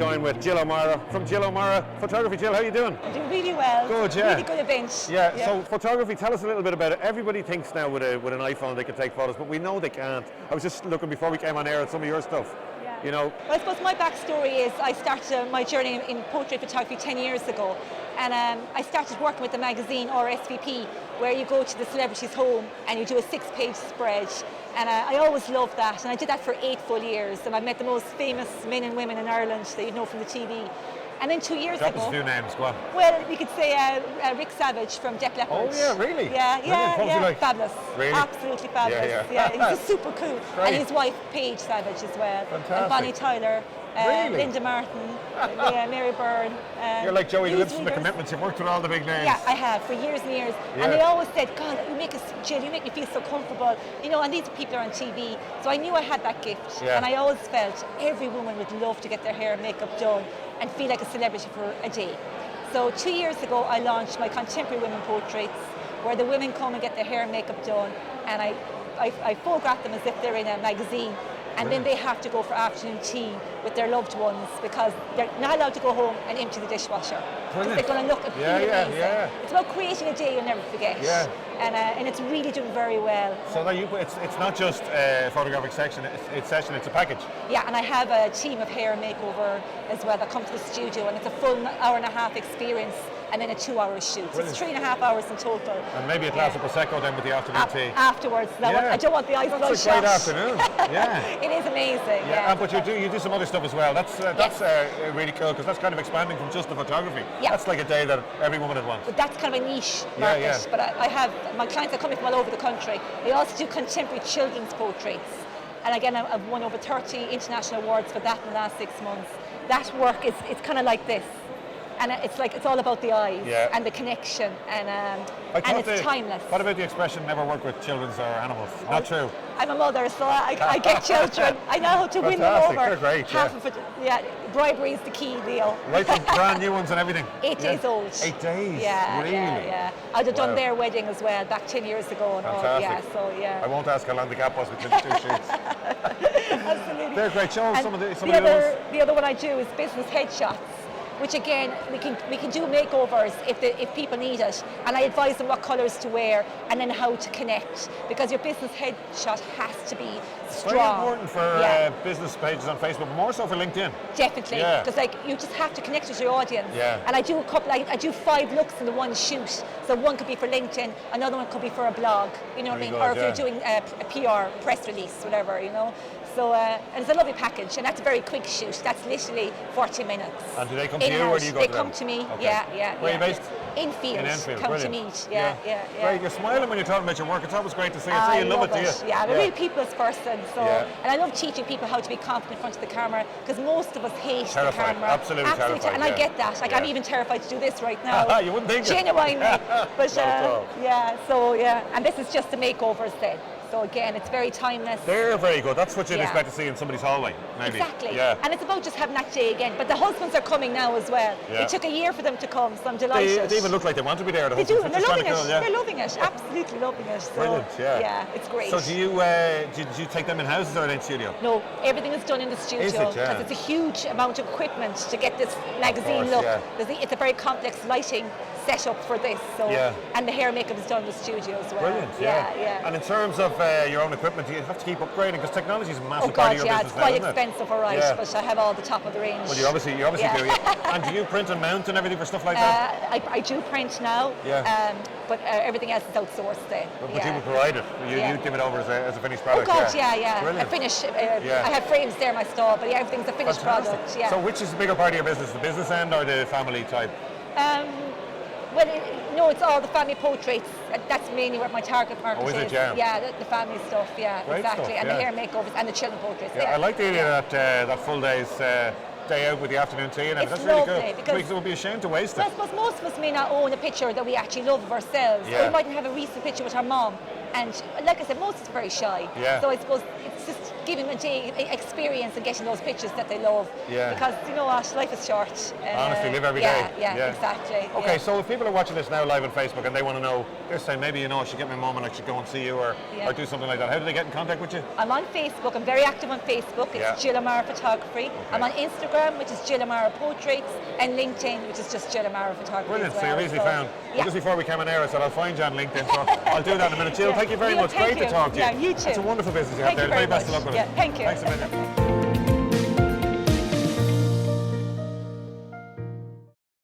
joined with Jill O'Meara from Jill O'Meara Photography. Jill, how are you doing? I'm doing really well. Good, yeah. Really good event. Yeah, so photography, tell us a little bit about it. Everybody thinks now with an iPhone they can take photos, but we know they can't. I was just looking before we came on air at some of your stuff. Yeah. You know. Well, I suppose my backstory is I started my journey in portrait photography 10 years ago. And I started working with the magazine RSVP, where you go to the celebrity's home and you do a 6-page spread. And I always loved that, and I did that for 8 full years, and I met the most famous men and women in Ireland that you know from the TV. And then 2 years Drop ago... us a few names, go on. Well, we could say Rick Savage from Def Leppard. Oh yeah, really? Yeah, Like? fabulous. Really? Absolutely fabulous. Yeah. He's super cool. Great. And his wife, Paige Savage, as well. Fantastic. And Bonnie Tyler, Really? Linda Martin, Mary Byrne. You're like Joey Lips from The newsreaders. Commitments. You've worked with all the big names. Yeah, I have for years and years. Yeah. And they always said, God, Jill, you make me feel so comfortable. You know, and these people are on TV. So I knew I had that gift. Yeah. And I always felt every woman would love to get their hair and makeup done and feel like a celebrity for a day. So 2 years ago, I launched my Contemporary Women Portraits, where the women come and get their hair and makeup done. And I photograph them as if they're in a magazine. And then they have to go for afternoon tea with their loved ones because they're not allowed to go home and empty the dishwasher. Brilliant. They're going to look and feel amazing. Yeah. It's about creating a day you'll never forget. Yeah. And it's really doing very well. So that it's not just a photographic section, it's a package. Yeah, and I have a team of hair makeover as well that come to the studio, and it's a full hour-and-a-half experience and then a 2-hour shoot. Brilliant. It's 3.5 hours in total. And maybe a glass of Prosecco then with the afternoon tea. Afterwards. I don't want the ice blood That's a shot. great afternoon. Yeah. It is amazing. Yeah, but you do some other stuff as well. That's really cool because that's kind of expanding from just the photography. Yeah. That's like a day that every woman would want. But that's kind of a niche market. Yeah. But I have my clients are coming from all over the country. I also do contemporary children's portraits. And again, I've won over 30 international awards for that in the last 6 months. That work it's kind of like this. And it's all about the eyes and the connection, and it's timeless. What about the expression "never work with children or animals"? Not true. I'm a mother, so I get children. I know how to win them over. They're great. Half of it, bribery is the key, Leo. Right from brand new ones and everything. 8 days old. 8 days. Yeah, really? yeah. I'd have done their wedding as well back 10 years ago and all. Fantastic. Yeah. I won't ask how long the gap was between the two shoots. Absolutely. They're great. Show us some of the other ones. The other one I do is business headshots, which again we can do makeovers if people need it, and I advise them what colours to wear and then how to connect, because your business headshot has to be strong. Very important for business pages on Facebook, more so for LinkedIn. Definitely, because you just have to connect with your audience. Yeah. And I do I do 5 looks in the one shoot. So one could be for LinkedIn, another one could be for a blog. You know what I mean? Or if you're doing a PR press release, whatever. You know. So and it's a lovely package, and that's a very quick shoot. That's literally 40 minutes. And do they come to you, or do you go to them? They come to me. Okay. Yeah. Where are you based? Enfield. In Enfield. Come Brilliant. to meet. Yeah. Great. You're smiling when you're talking about your work. It's always great to see. I say you love it, do you? Yeah, I'm a real people's person. So, and I love teaching people how to be confident in front of the camera, because most of us hate the camera. Absolutely terrified. And I get that. Like I'm even terrified to do this right now. You wouldn't think it. Genuinely. But and this is just the makeovers then. So again, it's very timeless. They're very good. That's what you'd expect to see in somebody's hallway, maybe. Exactly. Yeah. And it's about just having that day again. But the husbands are coming now as well. Yeah. It took a year for them to come, so I'm delighted. They even look like they want to be there. They do, and they're loving it. Cool, yeah. They're loving it. Absolutely loving it. So, brilliant. Yeah. Yeah, it's great. So do you take them in houses or in studio? No, everything is done in the studio. Is it? Yeah. Because it's a huge amount of equipment to get this magazine look. Yeah. It's a very complex lighting setup for this. So and the hair makeup is done in the studio as well. Brilliant. Yeah. And in terms of your own equipment, you have to keep upgrading because technology is a massive part of your business it's quite now, expensive, all right. Yeah. But I have all the top of the range. Well, you obviously do. Yeah. And do you print and mount and everything for stuff like that? I do print now. Yeah. But everything else is outsourced then. But you would provide it. You give it over as a finished product. Oh God, yeah. Brilliant. I finish. I have frames there in my store, but everything's a finished product. Yeah. So which is the bigger part of your business, the business end or the family type? No, it's all the family portraits. That's mainly where my target market is. It? Yeah, the family stuff. Yeah, great exactly. Stuff, and the hair makeovers and the children portraits. I like the idea that full day's day out with the afternoon tea and everything. That's really cool. Because it would be a shame to waste it. I suppose most of us may not own a picture that we actually love of ourselves. Or we mightn't have a recent picture with our mom. And like I said, most of us are very shy. Yeah. So I suppose it's just giving them a day experience and getting those pictures that they love. Yeah. Because you know what, life is short. Honestly, live every yeah, day. Yeah, exactly. Okay, yeah. so if people are watching this now live on Facebook and they want to know, they're saying maybe, you know, I should get my mum and I should go and see you or do something like that. How do they get in contact with you? I'm on Facebook. I'm very active on Facebook. It's Jill O'Meara Photography. Okay. I'm on Instagram, which is Jill O'Meara Portraits, and LinkedIn, which is just Jill O'Meara Photography. Brilliant, as so well. you're easily found. Yeah. Just before we came on air, I said I'll find you on LinkedIn, so I'll do that in a minute. Jill, thank you very much. Thank Great to talk to you. Yeah, you too. It's a wonderful business you have Thank there. you very Very best of much. luck with it. Thank you. Thanks a million.